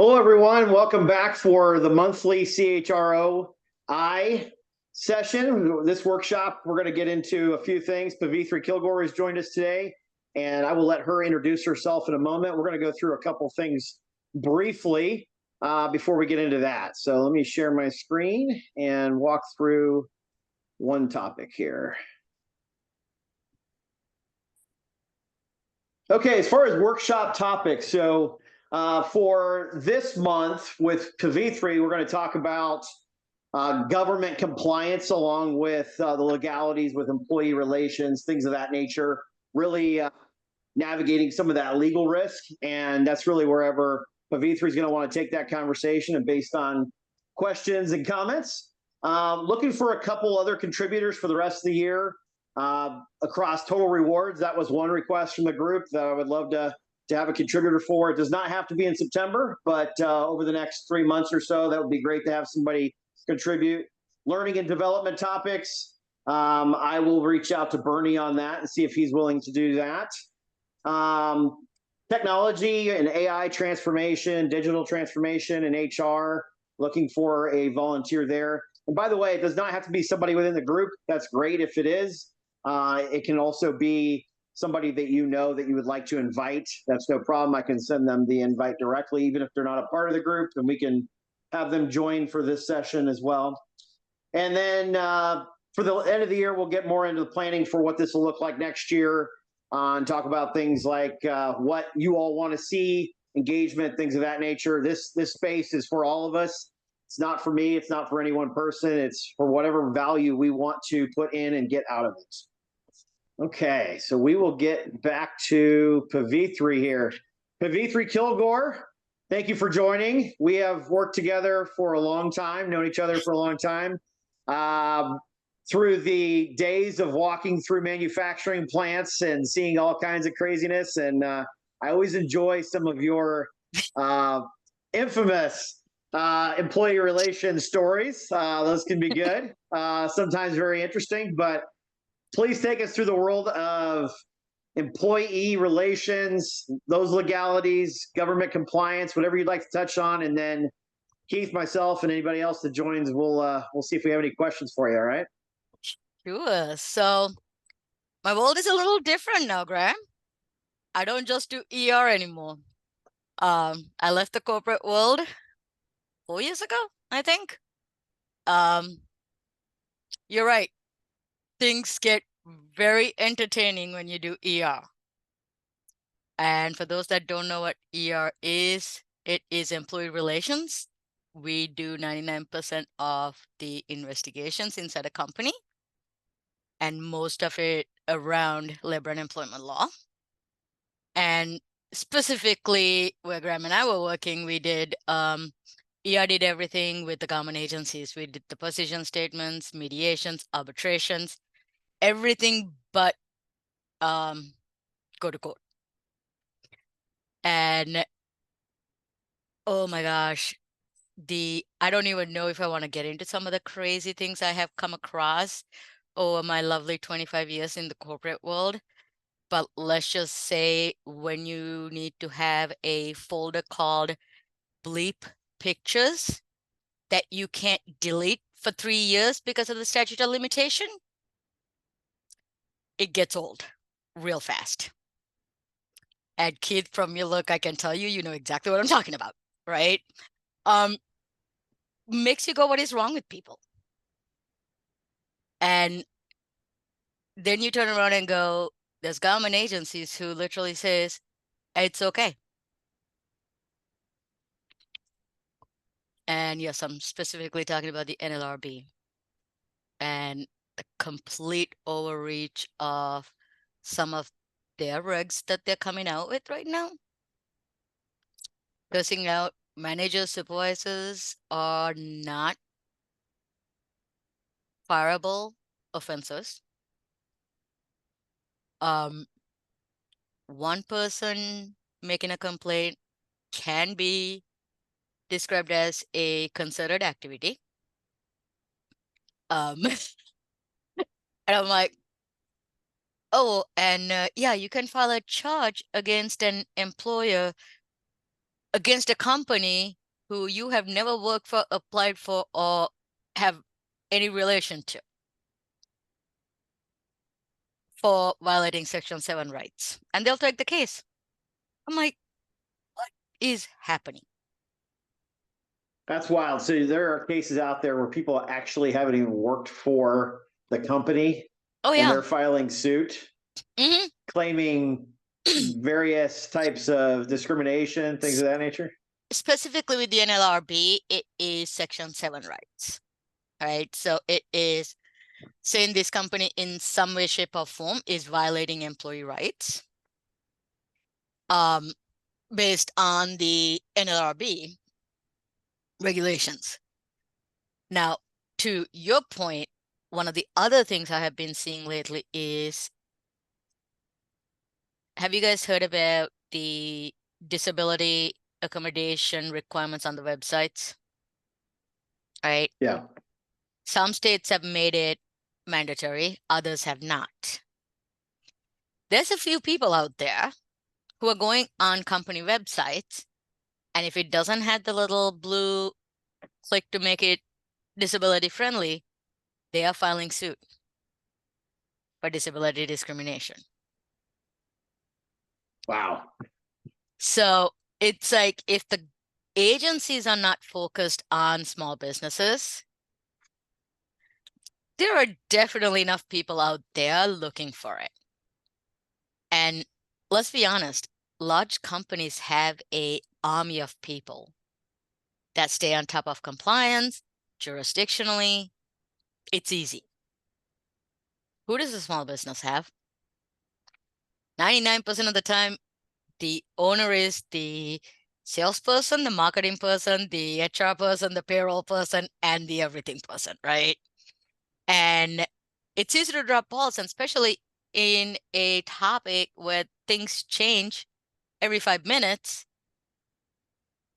Hello, everyone. Welcome back for the monthly CHROi session. This workshop, we're going to get into a few things. Pavithri Kilgore has joined us today, and I will let her introduce herself in a moment. We're going to go through a couple things briefly before we get into that. So let me share my screen and walk through one topic here. Okay, as far as workshop topics, so for this month with Pavithri, we're going to talk about government compliance along with the legalities with employee relations, things of that nature, really navigating some of that legal risk. And that's really wherever Pavithri is going to want to take that conversation, and based on questions and comments. Looking for a couple other contributors for the rest of the year across total rewards. That was one request from the group that I would love to have a contributor for. It does not have to be in September, but over the next 3 months or so, that would be great to have somebody contribute. Learning and development topics. I will reach out to Bernie on that and see if he's willing to do that. Technology and AI transformation, digital transformation and HR, looking for a volunteer there. And by the way, it does not have to be somebody within the group. That's great if it is. It can also be somebody that you know that you would like to invite. That's no problem. I can send them the invite directly, even if they're not a part of the group, and we can have them join for this session as well. And then for the end of the year, we'll get more into the planning for what this will look like next year and talk about things like what you all want to see, engagement, things of that nature. This space is for all of us. It's not for me. It's not for any one person. It's for whatever value we want to put in and get out of it. Okay, so we will get back to Pavithri here. Pavithri Kilgore, thank you for joining. We have worked together for a long time, known each other for a long time. Through the days of walking through manufacturing plants and seeing all kinds of craziness. And I always enjoy some of your infamous employee relations stories. Those can be good, sometimes very interesting, but please take us through the world of employee relations, those legalities, government compliance, whatever you'd like to touch on. And then Keith, myself, and anybody else that joins, we'll see if we have any questions for you. All right. Sure. So my world is a little different now, Graham. I don't just do ER anymore. I left the corporate world 4 years ago, I think. You're right. Things get very entertaining when you do ER. And for those that don't know what ER is, it is employee relations. We do 99% of the investigations inside a company, and most of it around labor and employment law. And specifically where Graham and I were working, we did ER did everything with the government agencies. We did the position statements, mediations, arbitrations, everything but go to court. And oh my gosh, I don't even know if I want to get into some of the crazy things I have come across over my lovely 25 years in the corporate world. But let's just say when you need to have a folder called bleep pictures that you can't delete for 3 years because of the statute of limitation, it gets old real fast. And Keith, from your look, I can tell you, you know exactly what I'm talking about, right? Makes you go, what is wrong with people? And then you turn around and go, there's government agencies who literally says, it's okay. And yes, I'm specifically talking about the NLRB and the complete overreach of some of their regs that they're coming out with right now. Cursing out managers, supervisors are not fireable offenses. One person making a complaint can be described as a concerted activity. And I'm like, oh, and yeah, you can file a charge against an employer against a company who you have never worked for, applied for, or have any relation to for violating Section 7 rights. And they'll take the case. I'm like, what is happening? That's wild. So there are cases out there where people actually haven't even worked for the company Oh, and yeah. they're filing suit Mm-hmm. claiming various types of discrimination, things of that nature. Specifically with the NLRB, it is Section 7 rights, right? So it is saying this company in some way, shape, or form is violating employee rights based on the NLRB regulations. Now, to your point, one of the other things I have been seeing lately is, have you guys heard about the disability accommodation requirements on the websites? Right? Yeah. Some states have made it mandatory, others have not. There's a few people out there who are going on company websites, and if it doesn't have the little blue click to make it disability friendly, they are filing suit for disability discrimination. Wow. So it's like if the agencies are not focused on small businesses, there are definitely enough people out there looking for it. And let's be honest, large companies have a army of people that stay on top of compliance jurisdictionally. It's easy. Who does a small business have? 99% of the time, the owner is the salesperson, the marketing person, the HR person, the payroll person, and the everything person, right? And it's easy to drop balls, and especially in a topic where things change every 5 minutes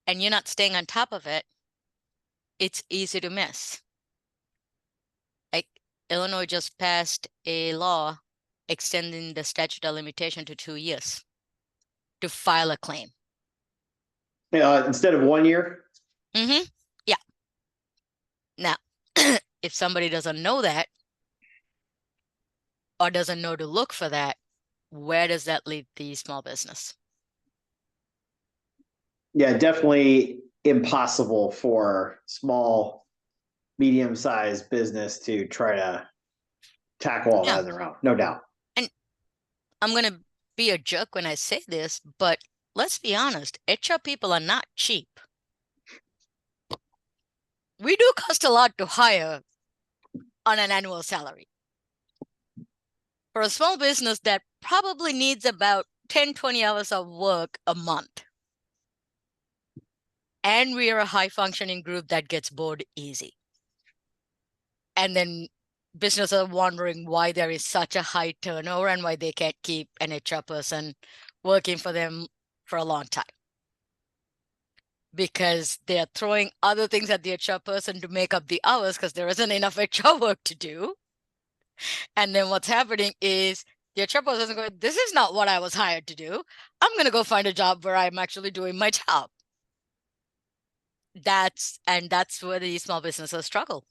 and you're not staying on top of it, it's easy to miss. Like Illinois just passed a law extending the statute of limitation to 2 years to file a claim. Instead of 1 year. Mm-hmm. Yeah. Now, if somebody doesn't know that or doesn't know to look for that, where does that leave the small business? Yeah, definitely impossible for small, medium-sized business to try to tackle all that Yeah. on their own. No doubt. And I'm going to be a jerk when I say this, but let's be honest, HR people are not cheap. We do cost a lot to hire on an annual salary. For a small business that probably needs about 10, 20 hours of work a month. And we are a high functioning group that gets bored easy. And then businesses are wondering why there is such a high turnover and why they can't keep an HR person working for them for a long time. Because they're throwing other things at the HR person to make up the hours because there isn't enough HR work to do. And then what's happening is the HR person is going, this is not what I was hired to do. I'm going to go find a job where I'm actually doing my job. That's where the small businesses struggle.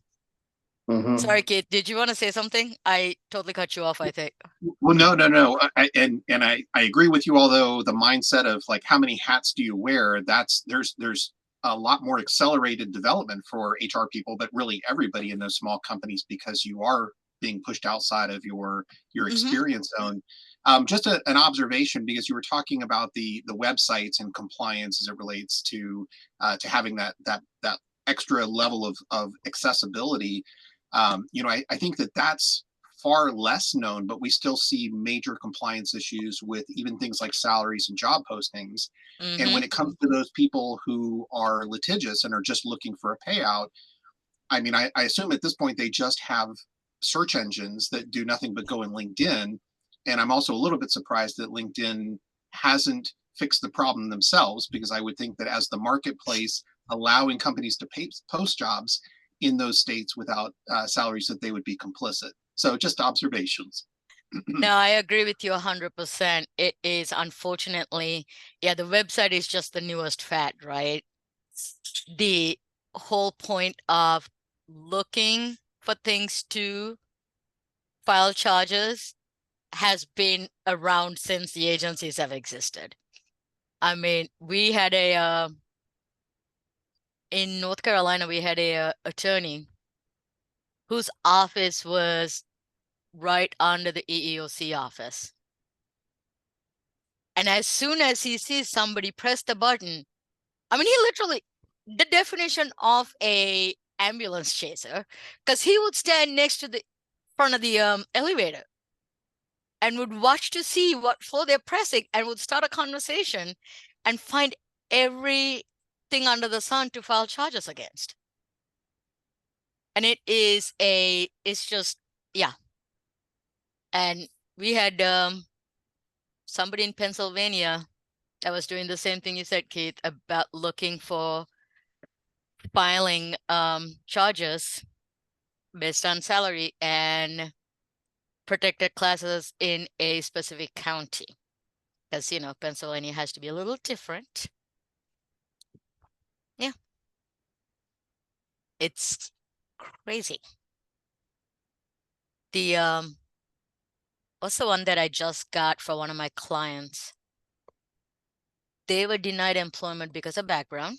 Mm-hmm. Sorry, Kate, did you want to say something? I totally cut you off, I think. Well, no. I agree with you. Although the mindset of like how many hats do you wear? There's a lot more accelerated development for HR people, but really everybody in those small companies because you are being pushed outside of your experience zone. Just an observation because you were talking about the websites and compliance as it relates to having that extra level of accessibility. I think that's far less known, but we still see major compliance issues with even things like salaries and job postings. And when it comes to those people who are litigious and are just looking for a payout, I mean, I assume at this point they just have search engines that do nothing but go in LinkedIn. And I'm also a little bit surprised that LinkedIn hasn't fixed the problem themselves, because I would think that as the marketplace allowing companies to post jobs in those states without salaries, that they would be complicit. So just observations. No, I agree with you 100%. It is unfortunately, yeah, the website is just the newest fad, right? The whole point of looking for things to file charges has been around since the agencies have existed. I mean, we had in North Carolina, we had a attorney whose office was right under the EEOC office. And as soon as he sees somebody press the button, I mean, he literally, the definition of a ambulance chaser, because he would stand next to the front of the elevator and would watch to see what floor they're pressing and would start a conversation and find everything under the sun to file charges against. And it's just, yeah. And we had somebody in Pennsylvania that was doing the same thing you said, Keith, about looking for filing charges based on salary and protected classes in a specific county. Because, you know, Pennsylvania has to be a little different. Yeah. It's crazy. The what's the one that I just got for one of my clients? They were denied employment because of background.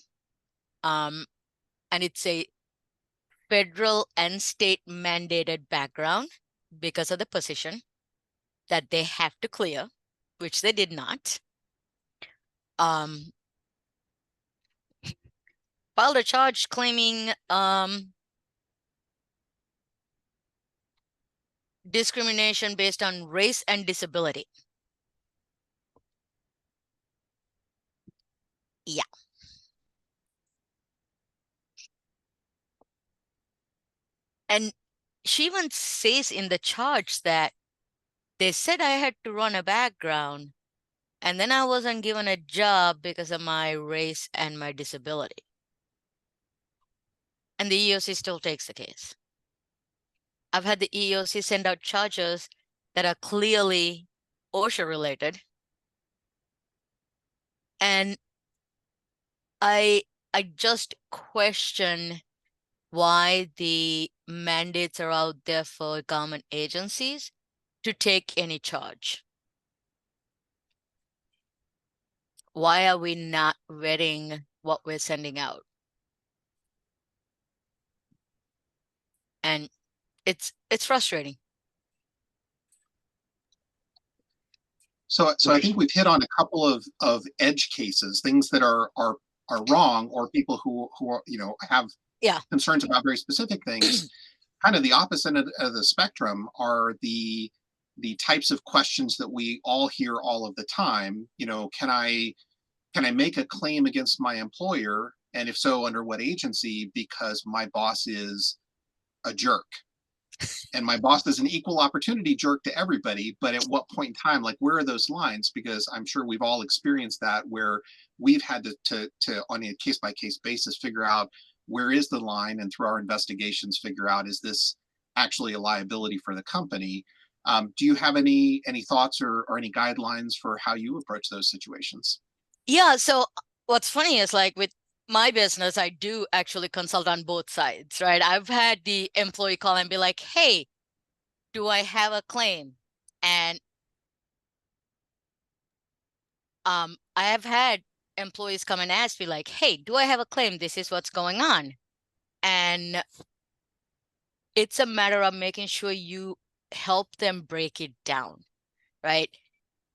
And it's a federal and state mandated background because of the position that they have to clear, which they did not. Filed a charge claiming discrimination based on race and disability. Yeah. And she even says in the charge that they said I had to run a background and then I wasn't given a job because of my race and my disability. And the EEOC still takes the case. I've had the EEOC send out charges that are clearly OSHA related. And I just question why the mandates are out there for government agencies to take any charge. Why are we not vetting what we're sending out? And it's frustrating. So I think we've hit on a couple of edge cases, things that are wrong, or people who are, you know, have concerns about very specific things. Kind of the opposite of the spectrum are the types of questions that we all hear all of the time. You know, can I make a claim against my employer, and if so, under what agency? Because my boss is a jerk. And my boss is an equal opportunity jerk to everybody, but at what point in time, like, where are those lines? Because I'm sure we've all experienced that, where we've had to on a case by case basis figure out where is the line, and through our investigations figure out, is this actually a liability for the company? Do you have any thoughts or any guidelines for how you approach those situations? Yeah, so what's funny is, like, with my business, I do actually consult on both sides, right? I've had the employee call and be like, hey, do I have a claim? And I have had employees come and ask me like, hey, do I have a claim? This is what's going on. And it's a matter of making sure you help them break it down, right?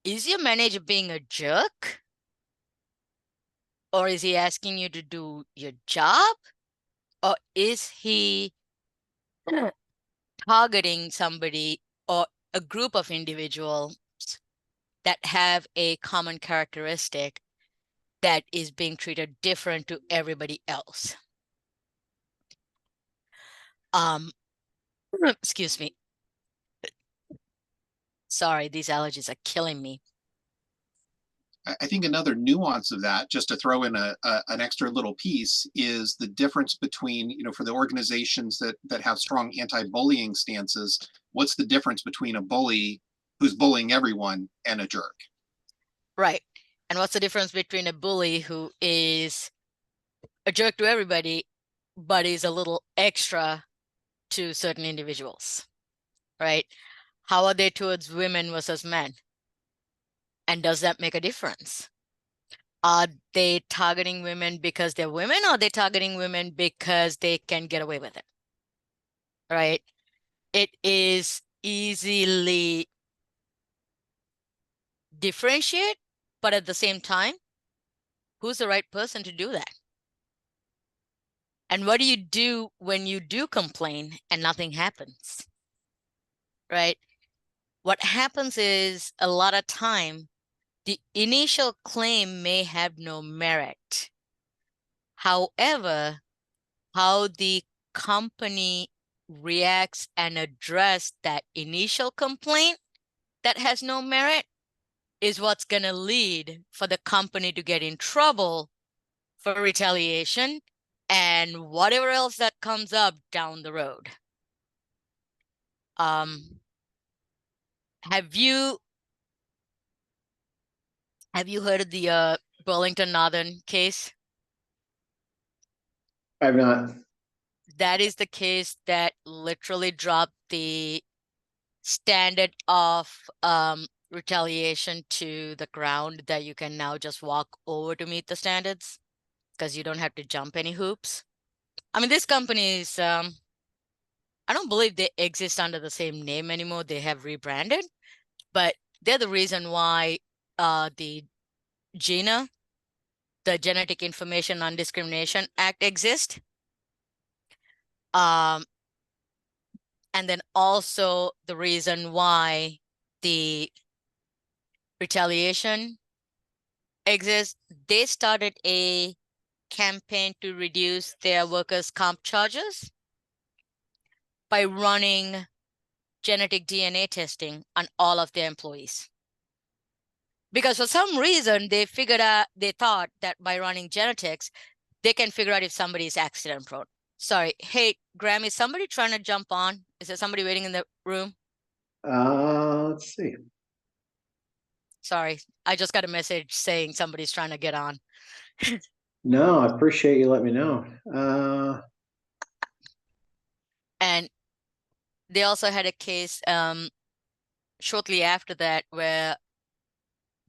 Is your manager being a jerk? Or is he asking you to do your job? Or is he targeting somebody or a group of individuals that have a common characteristic that is being treated different to everybody else? Excuse me. Sorry, these allergies are killing me. I think another nuance of that, just to throw in an extra little piece, is the difference between, you know, for the organizations that have strong anti-bullying stances, what's the difference between a bully who's bullying everyone and a jerk. Right. And what's the difference between a bully who is a jerk to everybody, but is a little extra to certain individuals, right? How are they towards women versus men? And does that make a difference? Are they targeting women because they're women, or are they targeting women because they can get away with it? Right? It is easily differentiate, but at the same time, who's the right person to do that? And what do you do when you do complain and nothing happens? Right? What happens is a lot of time, the initial claim may have no merit. However, how the company reacts and address that initial complaint that has no merit is what's going to lead for the company to get in trouble for retaliation and whatever else that comes up down the road. Have you heard of the Burlington Northern case? I've not. That is the case that literally dropped the standard of retaliation to the ground, that you can now just walk over to meet the standards because you don't have to jump any hoops. I mean, these companies, I don't believe they exist under the same name anymore. They have rebranded, but they're the reason why the GINA, the Genetic Information Non-Discrimination Act, exists. And then also the reason why the retaliation exists. They started a campaign to reduce their workers' comp charges by running genetic DNA testing on all of their employees. Because for some reason, they thought that by running genetics, they can figure out if somebody is accident prone. Sorry. Hey, Graham, is somebody trying to jump on? Is there somebody waiting in the room? Let's see. Sorry, I just got a message saying somebody's trying to get on. No, I appreciate you letting me know. And they also had a case shortly after that where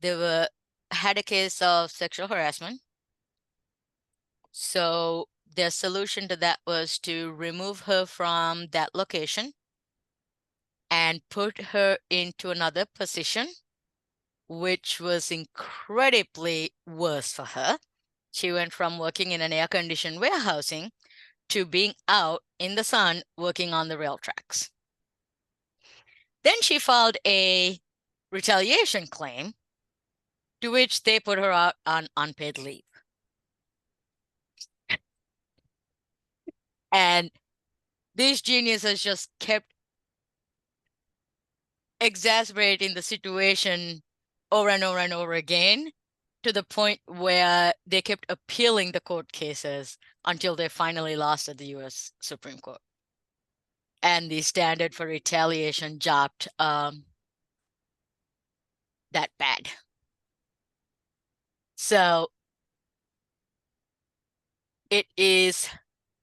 they had a case of sexual harassment. So their solution to that was to remove her from that location and put her into another position, which was incredibly worse for her. She went from working in an air-conditioned warehousing to being out in the sun working on the rail tracks. Then she filed a retaliation claim, to which they put her out on unpaid leave. And these geniuses just kept exacerbating the situation over and over and over again, to the point where they kept appealing the court cases until they finally lost at the US Supreme Court. And the standard for retaliation dropped that bad. So it is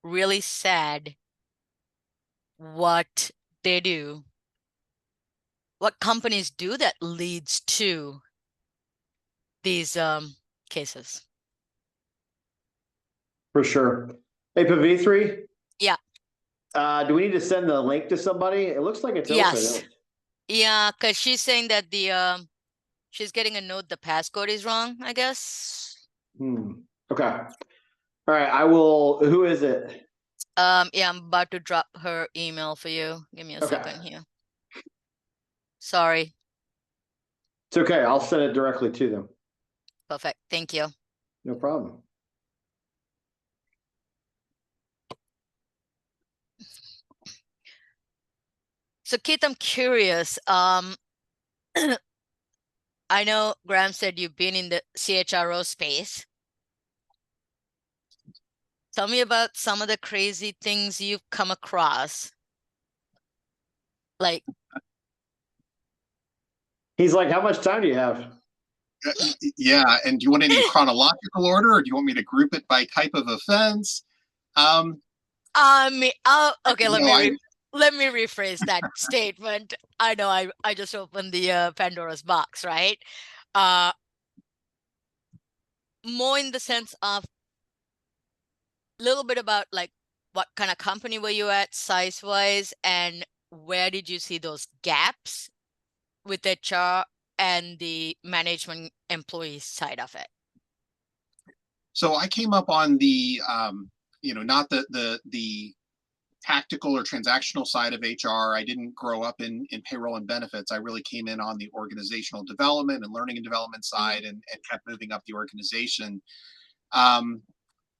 really sad what they do, what companies do, that leads to these cases. For sure. Hey, Pavithri? Yeah. Do we need to send the link to somebody? It looks like it's Yes. open. Yeah, because she's saying that she's getting a note the passcode is wrong, I guess. Okay. All right. I will. Who is it? Yeah, I'm about to drop her email for you. Give me a second here. Sorry. It's okay. I'll send it directly to them. Perfect. Thank you. No problem. So Keith, I'm curious. I know Graham said you've been in the CHRO space. Tell me about some of the crazy things you've come across. Like, He's like, how much time do you have? Yeah, and do you want it in chronological order, or do you want me to group it by type of offense? Okay, You know, I let me rephrase that statement. I know I just opened the Pandora's box, right? More in the sense of a little bit about like what kind of company were you at size wise, and where did you see those gaps with HR and the management employee side of it? So I came up on the not the tactical or transactional side of HR. I didn't grow up in payroll and benefits. I really came in on the organizational development and learning and development side, and kept moving up the organization.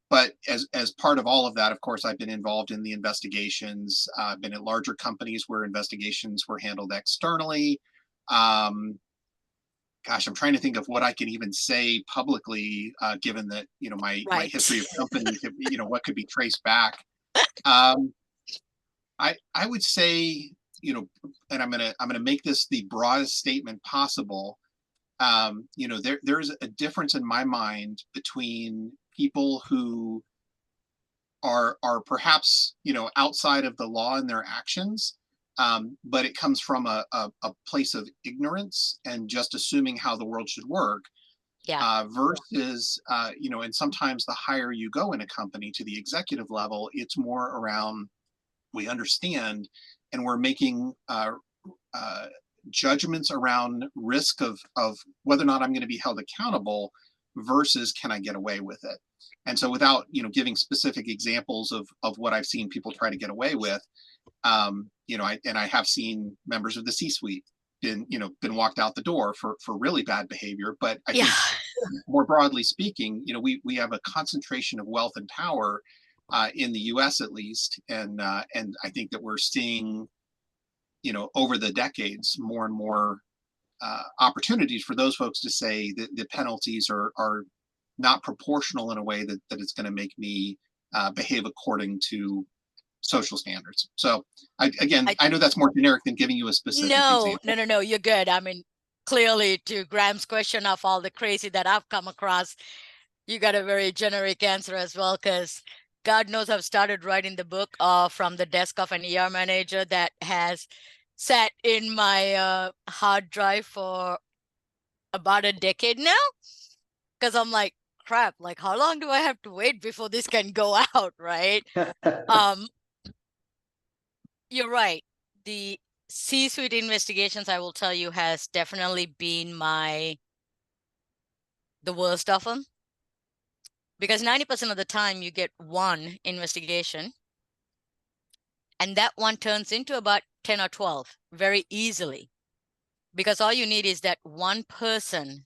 But as part of all of that, of course, I've been involved in the investigations. I've been at larger companies where investigations were handled externally. Gosh, I'm trying to think of what I can even say publicly, given that my Right. history of companies, what could be traced back. Um, I would say, and I'm gonna make this the broadest statement possible. There's a difference in my mind between people who are perhaps outside of the law in their actions, but it comes from a place of ignorance and just assuming how the world should work, Yeah. versus and sometimes the higher you go in a company to the executive level, it's more around, we understand, and we're making judgments around risk of whether or not I'm going to be held accountable versus can I get away with it. And so without giving specific examples of what I've seen people try to get away with, I have seen members of the C-suite been walked out the door for really bad behavior. But I think more broadly speaking, we have a concentration of wealth and power in the U.S. at least, and I think that we're seeing over the decades more and more opportunities for those folks to say that the penalties are not proportional in a way that it's going to make me behave according to social standards. So I know that's more generic than giving you a specific example. No, you're good. I mean, clearly, to Graham's question of all the crazy that I've come across, you got a very generic answer as well, because God knows I've started writing the book from the desk of an ER manager that has sat in my hard drive for about a decade now, because I'm like, crap, like how long do I have to wait before this can go out, right? You're right. The C-suite investigations, I will tell you, has definitely been the worst of them, because 90% of the time you get one investigation and that one turns into about 10 or 12 very easily, because all you need is that one person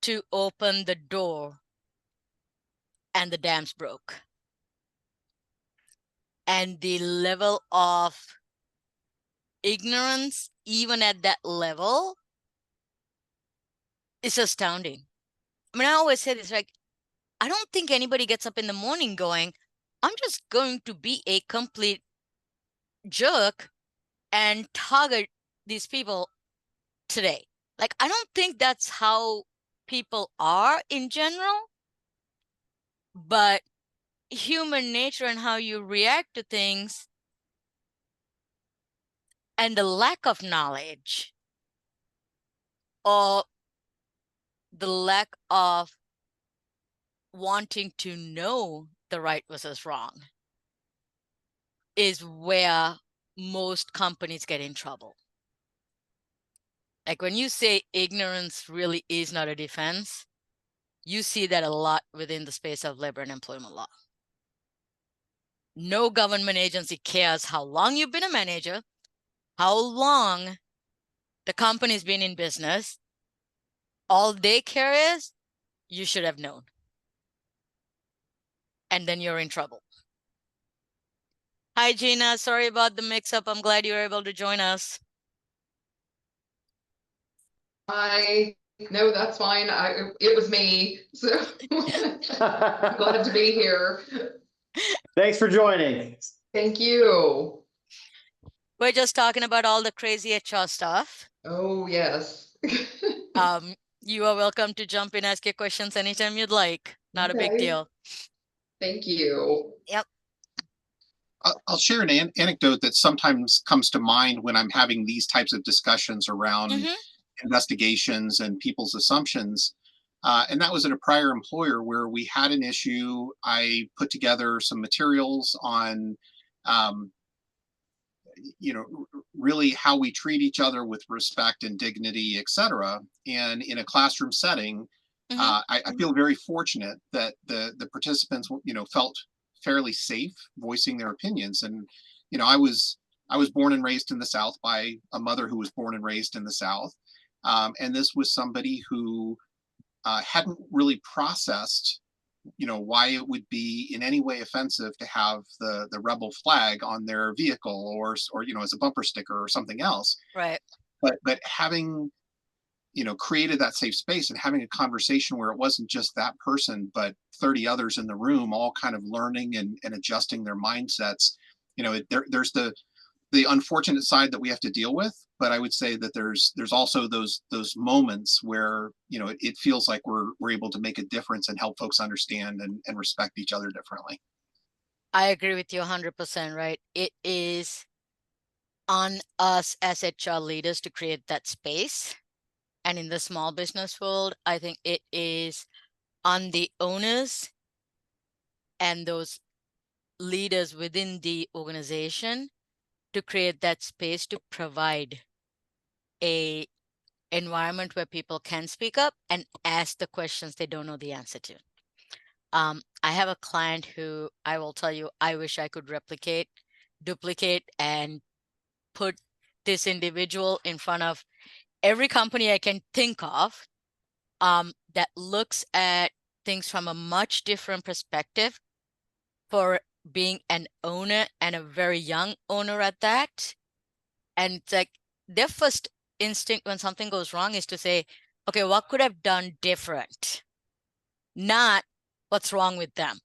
to open the door and the dams broke. And the level of ignorance, even at that level, is astounding. I mean, I always say this, like, I don't think anybody gets up in the morning going, I'm just going to be a complete jerk and target these people today. Like, I don't think that's how people are in general, but human nature and how you react to things and the lack of knowledge or the lack of wanting to know the right versus wrong is where most companies get in trouble. Like when you say ignorance really is not a defense, you see that a lot within the space of labor and employment law. No government agency cares how long you've been a manager, how long the company's been in business. All they care is you should have known. And then you're in trouble. Hi, Gina. Sorry about the mix-up. I'm glad you were able to join us. Hi. No, that's fine. It was me. So I'm glad to be here. Thanks for joining. Thank you. we're just talking about all the crazy HR stuff. Oh, yes. You are welcome to jump in, ask your questions anytime you'd like. Not a big Okay. deal. Thank you. Yep. I'll share an anecdote that sometimes comes to mind when I'm having these types of discussions around Mm-hmm. investigations and people's assumptions. And that was at a prior employer where we had an issue. I put together some materials on, um, really how we treat each other with respect and dignity, et cetera. And in a classroom setting, Mm-hmm. I feel very fortunate that the participants, felt fairly safe voicing their opinions. And I was born and raised in the South by a mother who was born and raised in the South, and this was somebody who hadn't really processed why it would be in any way offensive to have the rebel flag on their vehicle, or as a bumper sticker or something else. Right. But having created that safe space and having a conversation where it wasn't just that person but 30 others in the room, all kind of learning and adjusting their mindsets. There's the unfortunate side that we have to deal with, but I would say that there's also those moments where it feels like we're able to make a difference and help folks understand and respect each other differently. I agree with you 100%, right? It is on us as HR leaders to create that space. And in the small business world, I think it is on the owners and those leaders within the organization to create that space to provide a environment where people can speak up and ask the questions they don't know the answer to. I have a client who I will tell you, I wish I could duplicate, and put this individual in front of every company I can think of, that looks at things from a much different perspective, for being an owner and a very young owner at that. And it's like their first instinct when something goes wrong is to say, okay, what could I've done different? Not what's wrong with them.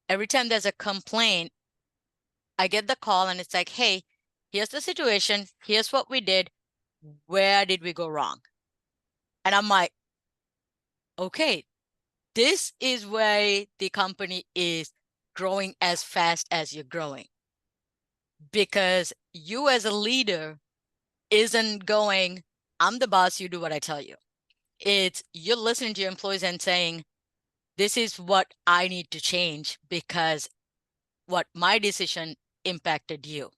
Every time there's a complaint, I get the call and it's like, hey, here's the situation. Here's what we did. Where did we go wrong? And I'm like, okay, this is where the company is growing as fast as you're growing. Because you as a leader isn't going, I'm the boss, you do what I tell you. It's you're listening to your employees and saying, this is what I need to change because what my decision impacted you.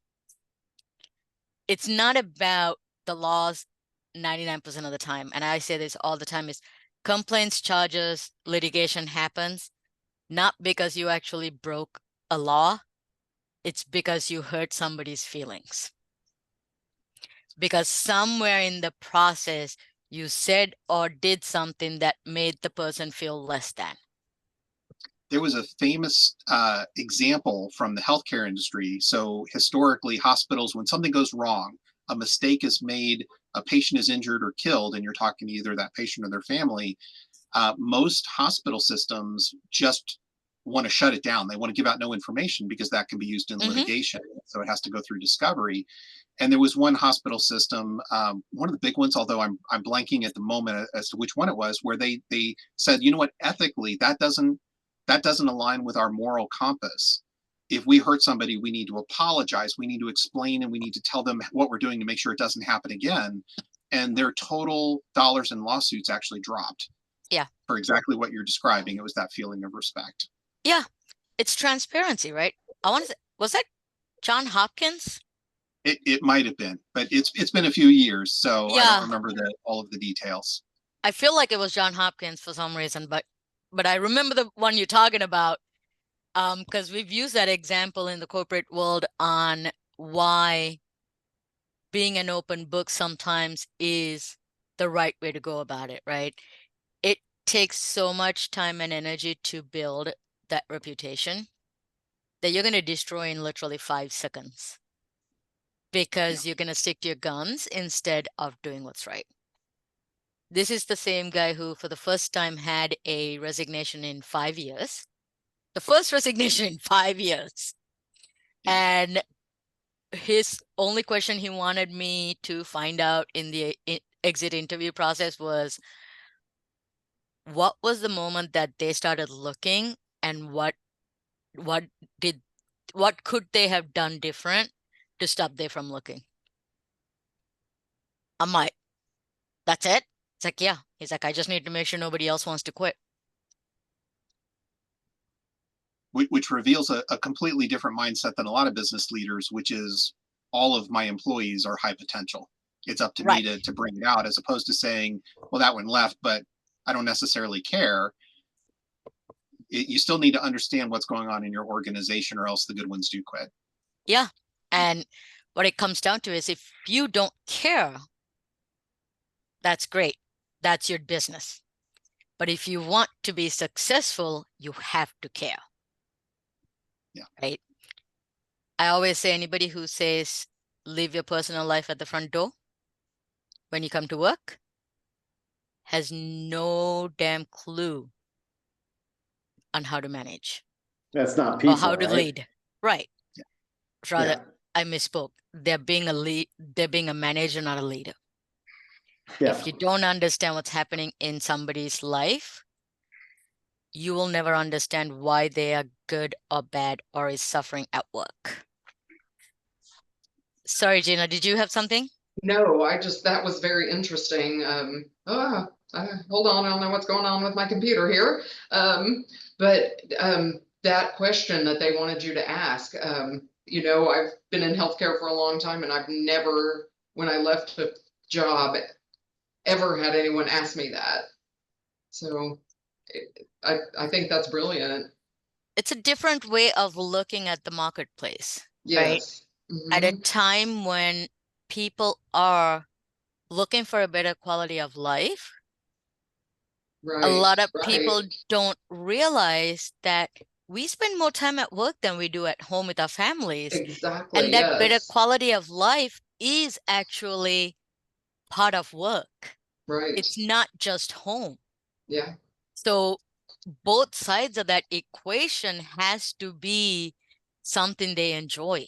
It's not about the laws 99% of the time. And I say this all the time, is complaints, charges, litigation happens not because you actually broke a law. It's because you hurt somebody's feelings. Because somewhere in the process, you said or did something that made the person feel less than. There was a famous example from the healthcare industry. So historically, hospitals, when something goes wrong, a mistake is made, a patient is injured or killed, and you're talking to either that patient or their family, most hospital systems just want to shut it down. They want to give out no information because that can be used in litigation. So it has to go through discovery. And there was one hospital system, one of the big ones, although I'm blanking at the moment as to which one it was, where they said, you know what, ethically, that doesn't align with our moral compass. If we hurt somebody, we need to apologize. We need to explain, and we need to tell them what we're doing to make sure it doesn't happen again. And their total dollars in lawsuits actually dropped. Yeah. For exactly what you're describing. It was that feeling of respect. Yeah. It's transparency, right? I want to say, was that John Hopkins? It might have been, but it's been a few years, so Yeah. I don't remember all of the details. I feel like it was John Hopkins for some reason, but I remember the one you're talking about, because we've used that example in the corporate world on why being an open book sometimes is the right way to go about it, right? It takes so much time and energy to build that reputation that you're going to destroy in literally 5 seconds because you're going to stick to your guns instead of doing what's right. This is the same guy who, for the first time, had a resignation in 5 years. The first resignation in 5 years. And his only question he wanted me to find out in the exit interview process was, what was the moment that they started looking, and what could they have done different to stop them from looking? I'm like, that's it? It's like, yeah. He's like, I just need to make sure nobody else wants to quit. Which reveals a completely different mindset than a lot of business leaders, which is all of my employees are high potential. It's up to me to bring it out, as opposed to saying, well, that one left, but I don't necessarily care. You still need to understand what's going on in your organization, or else the good ones do quit. Yeah. And what it comes down to is, if you don't care, that's great. That's your business. But if you want to be successful, you have to care. Yeah. Right. I always say, anybody who says leave your personal life at the front door when you come to work has no damn clue on how to manage. That's not people, or how to right? lead. Right. Yeah. Rather, Yeah. I misspoke. They're being a manager, not a leader. Yeah. If you don't understand what's happening in somebody's life, you will never understand why they are good or bad or is suffering at work. Sorry, Gina, did you have something? No, that was very interesting. Hold on, I don't know what's going on with my computer here. But that question that they wanted you to ask, I've been in healthcare for a long time, and I've never, when I left a job, ever had anyone ask me that. So I think that's brilliant. It's a different way of looking at the marketplace. Yes. Right? At a time when people are looking for a better quality of life, a lot of people don't realize that we spend more time at work than we do at home with our families. Exactly. And that better quality of life is actually part of work. Right. It's not just home. Yeah. So both sides of that equation has to be something they enjoy.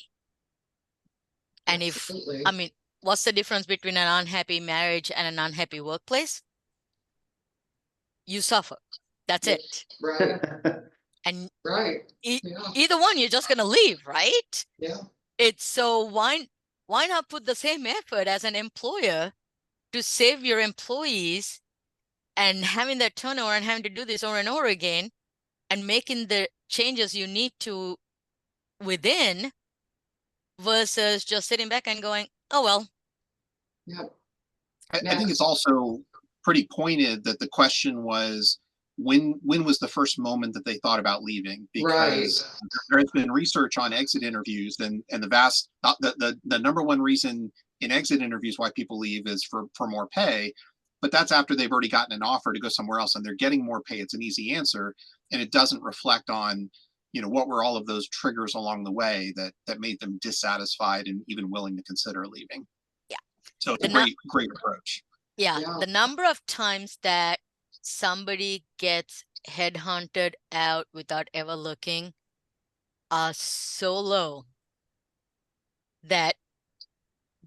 And Absolutely. what's the difference between an unhappy marriage and an unhappy workplace? You suffer. That's it. Right. And Yeah. either one, you're just going to leave, right? Yeah. It's so why not put the same effort as an employer to save your employees and having that turnover and having to do this over and over again and making the changes you need to within, versus just sitting back and going, oh, well. Yeah. I think it's also pretty pointed that the question was, when was the first moment that they thought about leaving? Because there has been research on exit interviews, and the number one reason in exit interviews why people leave is for more pay, but that's after they've already gotten an offer to go somewhere else and they're getting more pay. It's an easy answer, and it doesn't reflect on, what were all of those triggers along the way that made them dissatisfied and even willing to consider leaving. Yeah. So it's a great approach. Yeah. The number of times that somebody gets headhunted out without ever looking are so low that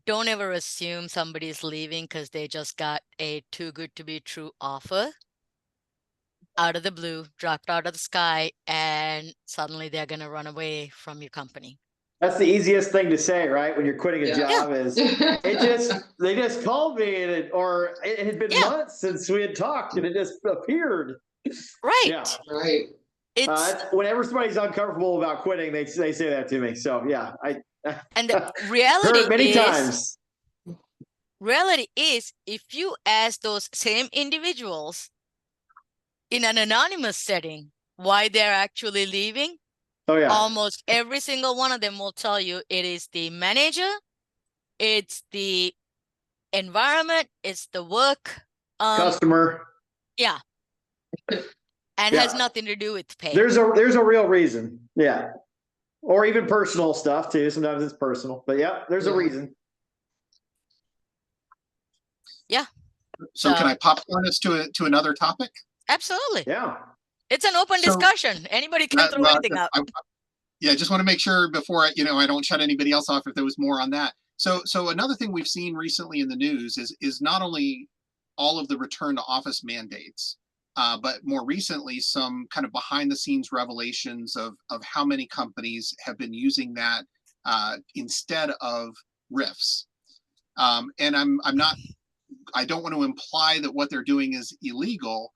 don't ever assume somebody's leaving because they just got a too good to be true offer out of the blue, dropped out of the sky, and suddenly they're going to run away from your company. That's the easiest thing to say, right? When you're quitting a job, is they just called me, and it had been months since we had talked, and it just appeared. Right. Yeah. Right. It's whenever somebody's uncomfortable about quitting, they say that to me. So yeah, and the reality heard many times. Reality is, if you ask those same individuals in an anonymous setting why they're actually leaving, almost every single one of them will tell you it is the manager, it's the environment, it's the work, customer. Yeah. And has nothing to do with pay. There's a real reason. Yeah. Or even personal stuff too. Sometimes it's personal, but there's a reason. Yeah. So can I popcorn us to another topic? Absolutely. Yeah. It's an open discussion. Anybody can throw anything out. Yeah, just want to make sure before I don't shut anybody else off if there was more on that. So another thing we've seen recently in the news is not only all of the return to office mandates, but more recently some kind of behind the scenes revelations of how many companies have been using that instead of RIFs. And I don't want to imply that what they're doing is illegal,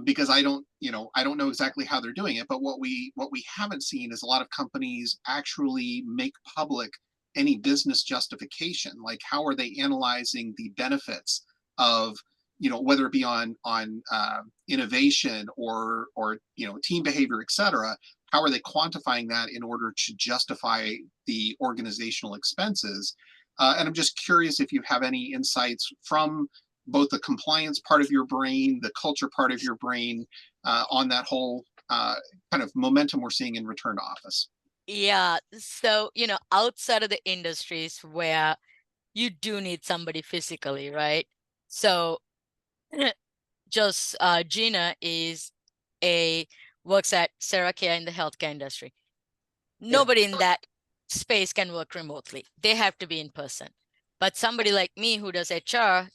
because I don't know exactly how they're doing it. But what we haven't seen is a lot of companies actually make public any business justification. Like, how are they analyzing the benefits of, whether it be on innovation or team behavior, et cetera. How are they quantifying that in order to justify the organizational expenses? And I'm just curious if you have any insights from both the compliance part of your brain, the culture part of your brain, on that whole kind of momentum we're seeing in return to office. Yeah. So, outside of the industries where you do need somebody physically, right? So just Gina works at CHROi in the healthcare industry. Nobody in that space can work remotely. They have to be in person. But somebody like me who does HR,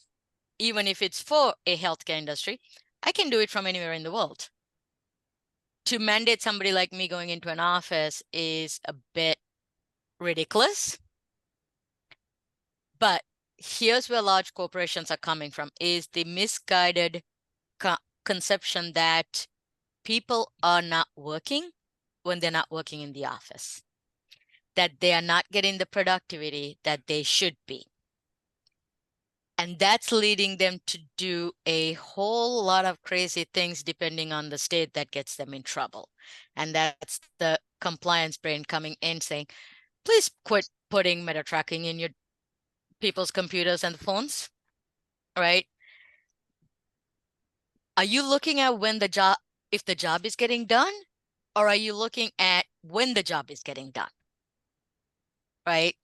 even if it's for a healthcare industry, I can do it from anywhere in the world. To mandate somebody like me going into an office is a bit ridiculous. But here's where large corporations are coming from, is the misguided conception that people are not working when they're not working in the office, that they are not getting the productivity that they should be. And that's leading them to do a whole lot of crazy things depending on the state that gets them in trouble. And that's the compliance brain coming in saying, please quit putting meta tracking in your people's computers and phones, right? Are you looking at if the job is getting done, or are you looking at when the job is getting done, right?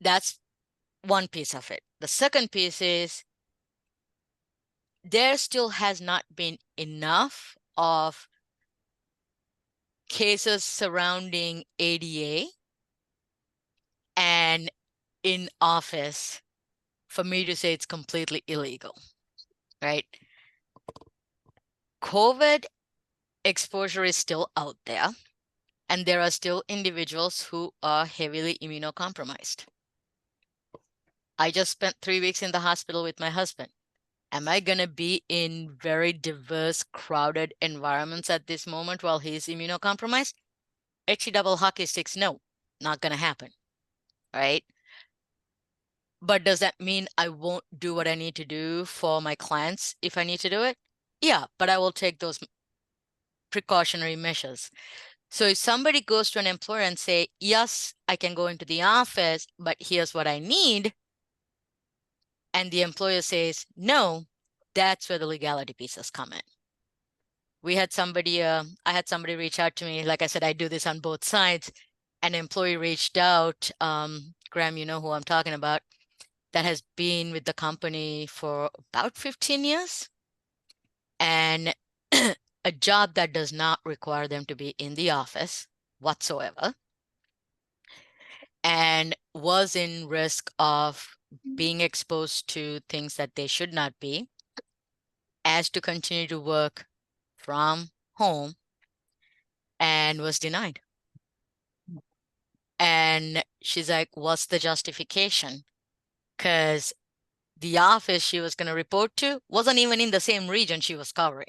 That's one piece of it. The second piece is there still has not been enough of cases surrounding ADA and in office for me to say it's completely illegal, right? COVID exposure is still out there, and there are still individuals who are heavily immunocompromised. I just spent 3 weeks in the hospital with my husband. Am I going to be in very diverse, crowded environments at this moment while he's immunocompromised? HE double hockey sticks, no, not going to happen, right? But does that mean I won't do what I need to do for my clients if I need to do it? Yeah, but I will take those precautionary measures. So if somebody goes to an employer and say, yes, I can go into the office, but here's what I need, and the employer says, no, that's where the legality pieces come in. I had somebody reach out to me. Like I said, I do this on both sides. An employee reached out, Graham, you know who I'm talking about, that has been with the company for about 15 years. And a job that does not require them to be in the office whatsoever, and was in risk of being exposed to things that they should not be, as to continue to work from home, and was denied. And she's like, what's the justification? Because the office she was going to report to wasn't even in the same region she was covering.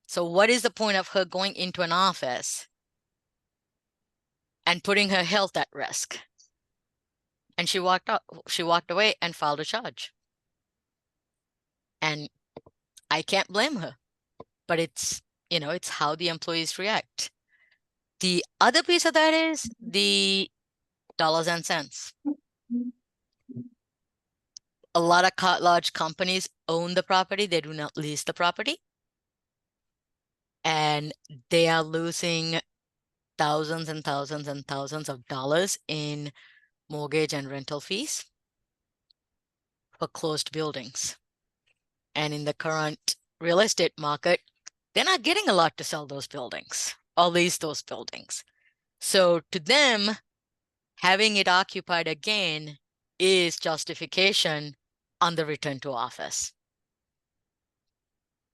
So what is the point of her going into an office and putting her health at risk? And she walked away and filed a charge. And I can't blame her, but it's how the employees react. The other piece of that is the dollars and cents. A lot of large companies own the property. They do not lease the property. And they are losing thousands and thousands and thousands of dollars in mortgage and rental fees for closed buildings. And in the current real estate market, they're not getting a lot to sell those buildings or lease those buildings. So to them, having it occupied again is justification on the return to office.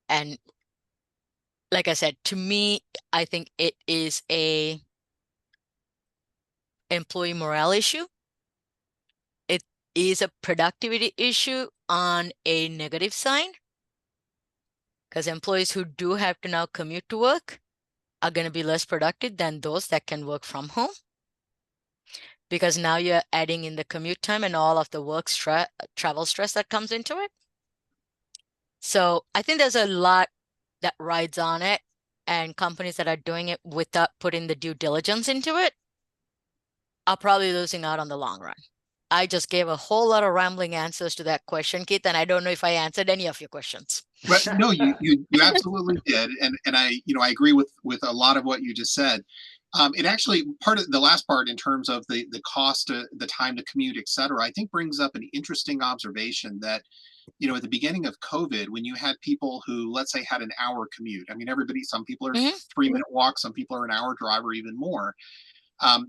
And like I said, to me, I think it is a employee morale issue. It is a productivity issue on a negative sign, because employees who do have to now commute to work are going to be less productive than those that can work from home, because now you're adding in the commute time and all of the work travel stress that comes into it. So I think there's a lot that rides on it, and companies that are doing it without putting the due diligence into it are probably losing out on the long run. I just gave a whole lot of rambling answers to that question, Keith, and I don't know if I answered any of your questions. But no, you absolutely did, and I I agree with a lot of what you just said. It actually, part of the last part in terms of the cost, the time to commute, et cetera, I think brings up an interesting observation that at the beginning of COVID, when you had people who, let's say, had an hour commute. I mean, some people are 3-minute walk, some people are an hour drive or even more.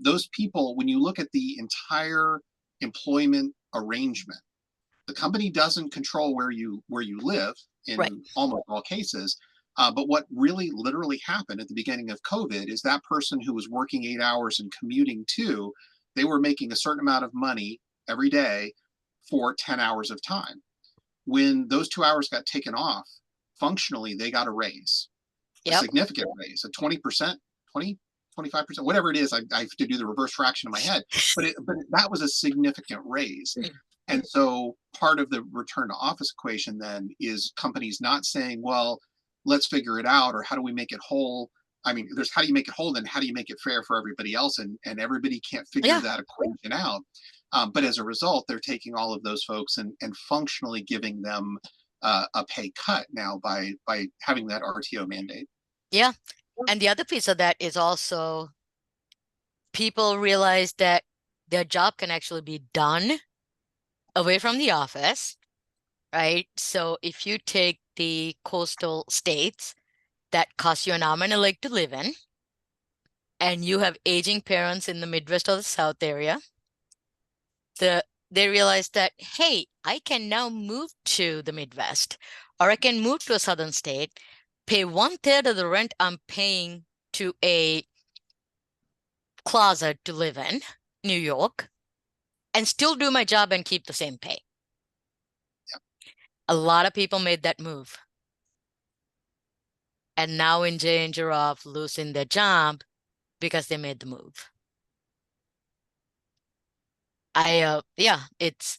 Those people, when you look at the entire employment arrangement, the company doesn't control where you live in Right. almost all cases. But what really literally happened at the beginning of COVID is that person who was working 8 hours and commuting too, they were making a certain amount of money every day for 10 hours of time. When those 2 hours got taken off, functionally, they got a raise, a significant raise, a 20%, 20, 25%, whatever it is. I have to do the reverse fraction in my head, but that was a significant raise. And so part of the return to office equation then is companies not saying, well, let's figure it out, or how do we make it whole? I mean, there's how do you make it whole, then how do you make it fair for everybody else? And everybody can't figure that equation out. But as a result, they're taking all of those folks and functionally giving them a pay cut now by having that RTO mandate. Yeah. And the other piece of that is also people realize that their job can actually be done away from the office, right? So if you take the coastal states that cost you an arm and a leg to live in, and you have aging parents in the Midwest or the South area, they realize that, hey, I can now move to the Midwest, or I can move to a southern state, pay 1/3 of the rent I'm paying to a closet to live in New York, and still do my job and keep the same pay. Yep. A lot of people made that move, and now in danger of losing their job because they made the move. It's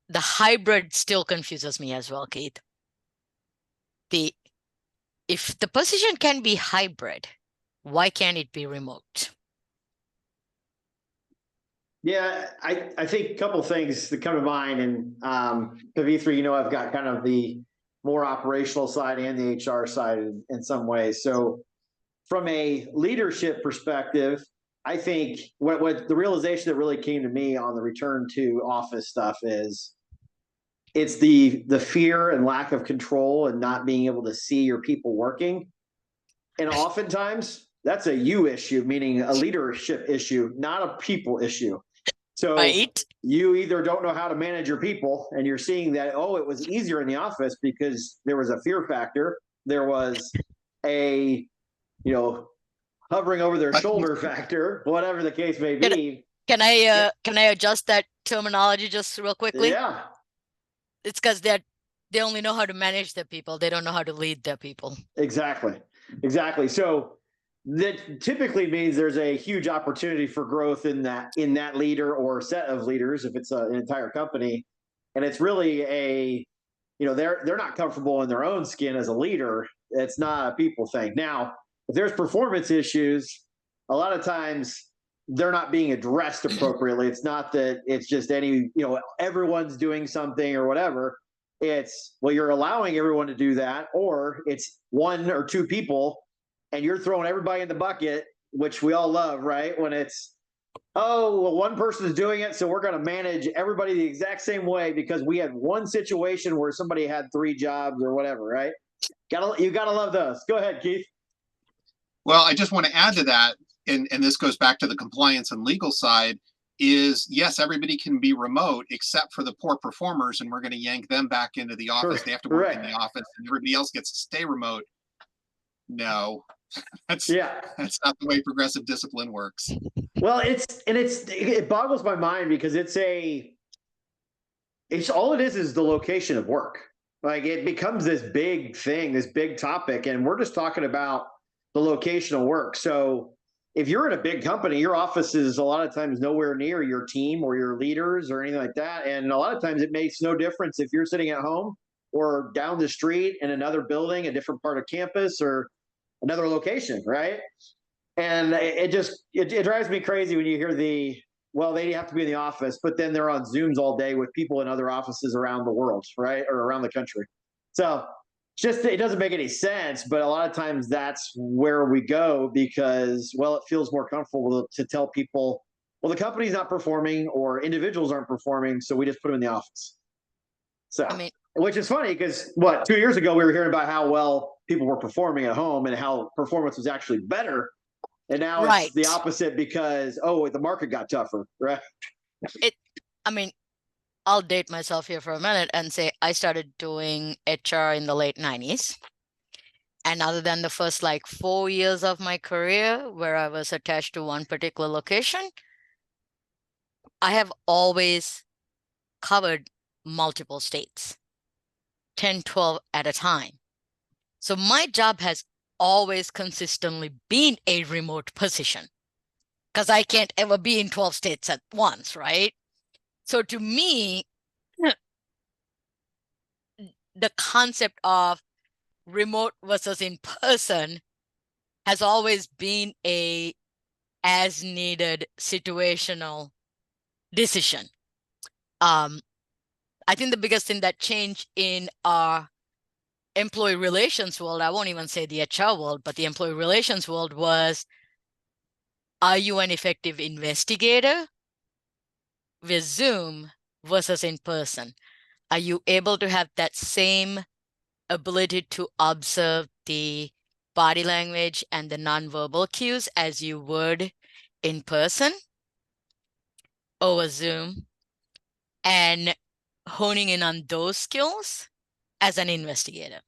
the hybrid still confuses me as well, Keith. If the position can be hybrid, why can't it be remote? Yeah, I think a couple of things that come to mind, and Pavithra, I've got kind of the more operational side and the HR side in some ways. So from a leadership perspective, I think what the realization that really came to me on the return to office stuff is it's the fear and lack of control and not being able to see your people working. And oftentimes that's a you issue, meaning a leadership issue, not a people issue. So you either don't know how to manage your people, and you're seeing that, it was easier in the office because there was a fear factor. There was a, hovering over their shoulder factor, whatever the case may be. Can I adjust that terminology just real quickly? Yeah. It's because they only know how to manage their people. They don't know how to lead their people. Exactly. So that typically means there's a huge opportunity for growth in that leader or set of leaders if it's an entire company. And it's really they're not comfortable in their own skin as a leader. It's not a people thing. Now, if there's performance issues, a lot of times they're not being addressed appropriately. It's not that it's just everyone's doing something or whatever. It's, you're allowing everyone to do that, or it's 1 or 2 people and you're throwing everybody in the bucket, which we all love, right? When it's, one person is doing it, so we're going to manage everybody the exact same way because we had one situation where somebody had 3 jobs or whatever, right? You gotta love those. Go ahead, Keith. Well, I just want to add to that, and this goes back to the compliance and legal side, is yes, everybody can be remote except for the poor performers, and we're going to yank them back into the office. They have to work in the office, and everybody else gets to stay remote. No, that's not the way progressive discipline works. Well, it boggles my mind because it's all it is the location of work. Like it becomes this big thing, this big topic, and we're just talking about the location of work. So if you're in a big company, your office is a lot of times nowhere near your team or your leaders or anything like that. And a lot of times it makes no difference if you're sitting at home or down the street in another building, a different part of campus or another location, right? And it drives me crazy when you hear they have to be in the office, but then they're on Zooms all day with people in other offices around the world, right? Or around the country. So it doesn't make any sense, but a lot of times that's where we go because, well, it feels more comfortable to tell people, well, the company's not performing or individuals aren't performing, so we just put them in the office. So, which is funny because 2 years ago we were hearing about how well people were performing at home and how performance was actually better. And now it's the opposite because, the market got tougher, right? I'll date myself here for a minute and say I started doing HR in the late 90s. And other than the first 4 years of my career where I was attached to one particular location, I have always covered multiple states, 10, 12 at a time. So my job has always consistently been a remote position because I can't ever be in 12 states at once, right? So to me, the concept of remote versus in person has always been a as needed situational decision. I think the biggest thing that changed in our employee relations world, I won't even say the HR world, but the employee relations world was, are you an effective investigator with Zoom versus in person? Are you able to have that same ability to observe the body language and the nonverbal cues as you would in person over Zoom, and honing in on those skills as an investigator?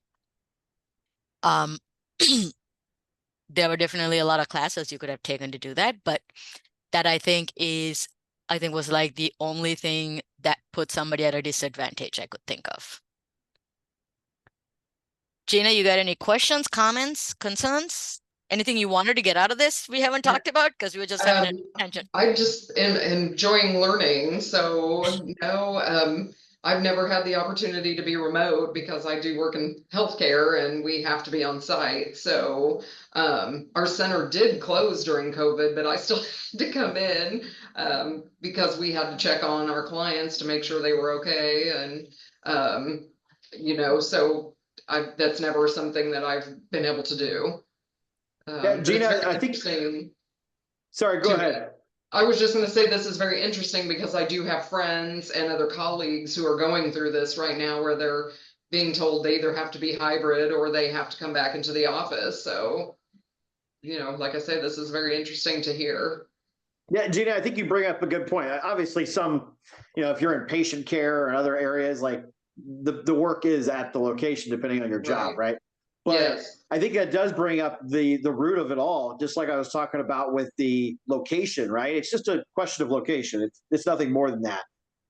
There were definitely a lot of classes you could have taken to do that, but that I think was the only thing that put somebody at a disadvantage I could think of. Gina, you got any questions, comments, concerns? Anything you wanted to get out of this we haven't talked about because we were just having a tangent? I just am enjoying learning. So no, I've never had the opportunity to be remote because I do work in healthcare and we have to be on site. So our center did close during COVID, but I still had to come in because we had to check on our clients to make sure they were okay. And, so that's never something that I've been able to do. Gina, I think. Sorry, go ahead. I was just going to say this is very interesting because I do have friends and other colleagues who are going through this right now where they're being told they either have to be hybrid or they have to come back into the office. So, like I said, this is very interesting to hear. Yeah, Gina, I think you bring up a good point. Obviously, if you're in patient care or other areas, like the work is at the location depending on your job, right? But yes. I think that does bring up the root of it all, just like I was talking about with the location, right? It's just a question of location. It's nothing more than that.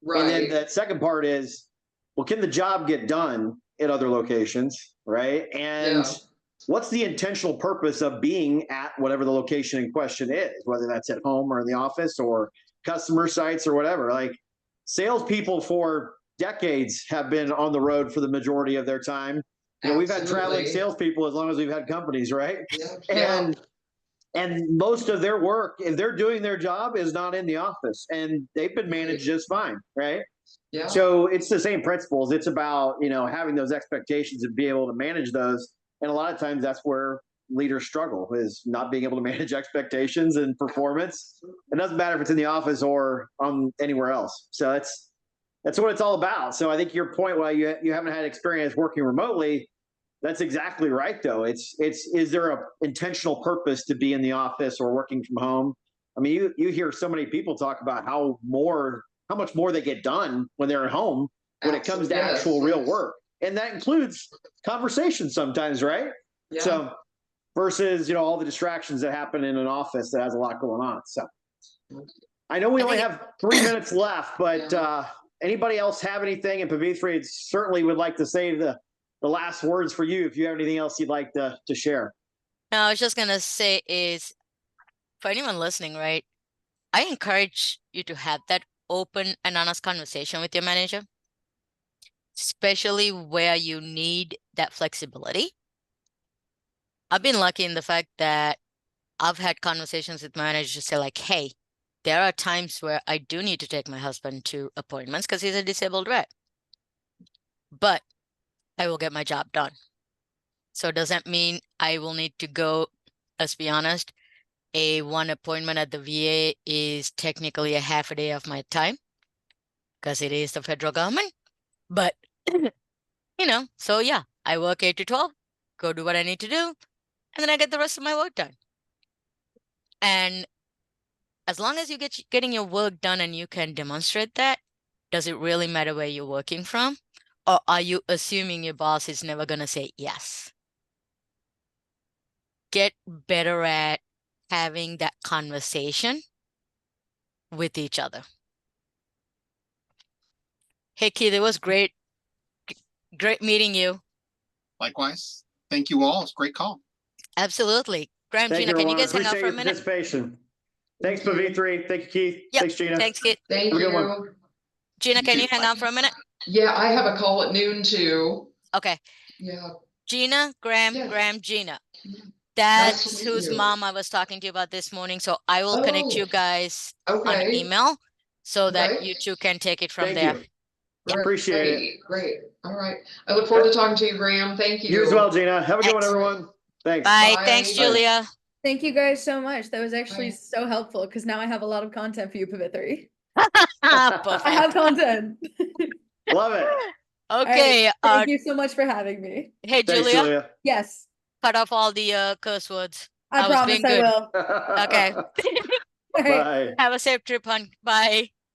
Right. And then the second part is, well, can the job get done in other locations, right? And what's the intentional purpose of being at whatever the location in question is, whether that's at home or in the office or customer sites or whatever? Like salespeople for decades have been on the road for the majority of their time. We've had traveling salespeople as long as we've had companies, right? Yeah. And most of their work, if they're doing their job, is not in the office, and they've been managed just fine, right? Yeah. So it's the same principles. It's about having those expectations and being able to manage those. And a lot of times that's where leaders struggle, is not being able to manage expectations and performance. It doesn't matter if it's in the office or anywhere else. So that's what it's all about. So I think your point, while you haven't had experience working remotely, That's exactly right, though. Is there a intentional purpose to be in the office or working from home? I mean, you hear so many people talk about how much more they get done when they're at home when it comes to actual real work, and that includes conversations sometimes, right? Yeah. So versus all the distractions that happen in an office that has a lot going on. So I know we only have 3 minutes left, but anybody else have anything? And Pavithri certainly would like to say the last words for you if you have anything else you'd like to share. No, I was just gonna say is for anyone listening, right? I encourage you to have that open and honest conversation with your manager, especially where you need that flexibility. I've been lucky in the fact that I've had conversations with managers to say like, hey, there are times where I do need to take my husband to appointments because he's a disabled vet, but I will get my job done. So does that mean I will need to go, let's be honest, one appointment at the VA is technically a half a day of my time because it is the federal government. But, so yeah, I work 8 to 12, go do what I need to do, and then I get the rest of my work done. And as long as you getting your work done and you can demonstrate that, does it really matter where you're working from? Or are you assuming your boss is never going to say yes? Get better at having that conversation with each other. Hey, Keith, it was great meeting you. Likewise. Thank you all. It's a great call. Absolutely. Graham, Thank Gina, can you everyone. guys hang out for a Appreciate your minute? participation. Thanks, Pavithri. Thank you, Keith. Yep. Thanks, Gina. Thanks, Keith. Thank Have a good one. you. Gina, can too. you hang out for a minute? Yeah, I have a call at noon too. Okay. Yeah. Gina, Graham, Yes. Graham, Gina. Yeah. Nice That's to meet whose you. mom I was talking to you about this morning. So I will connect you guys on Okay. email so that Okay. you two can take it from Thank there. you. Yeah. Appreciate it. Great. All right. I look forward to talking to you, Graham. Thank you. You as well, Gina. Have a good one, Excellent. everyone. Thanks. Bye. Bye. Thanks, Bye. Julia. Thank you guys so much. That was actually Bye. so helpful because now I have a lot of content for you, Pavithri. I Perfect. have content. Love it. Okay. Thank you so much for having me. Hey, Thanks, Julia, Julia. Yes, cut off all the curse words. I I was promise being I good. will. Okay. All right. Bye. Have a safe trip, hon. Bye.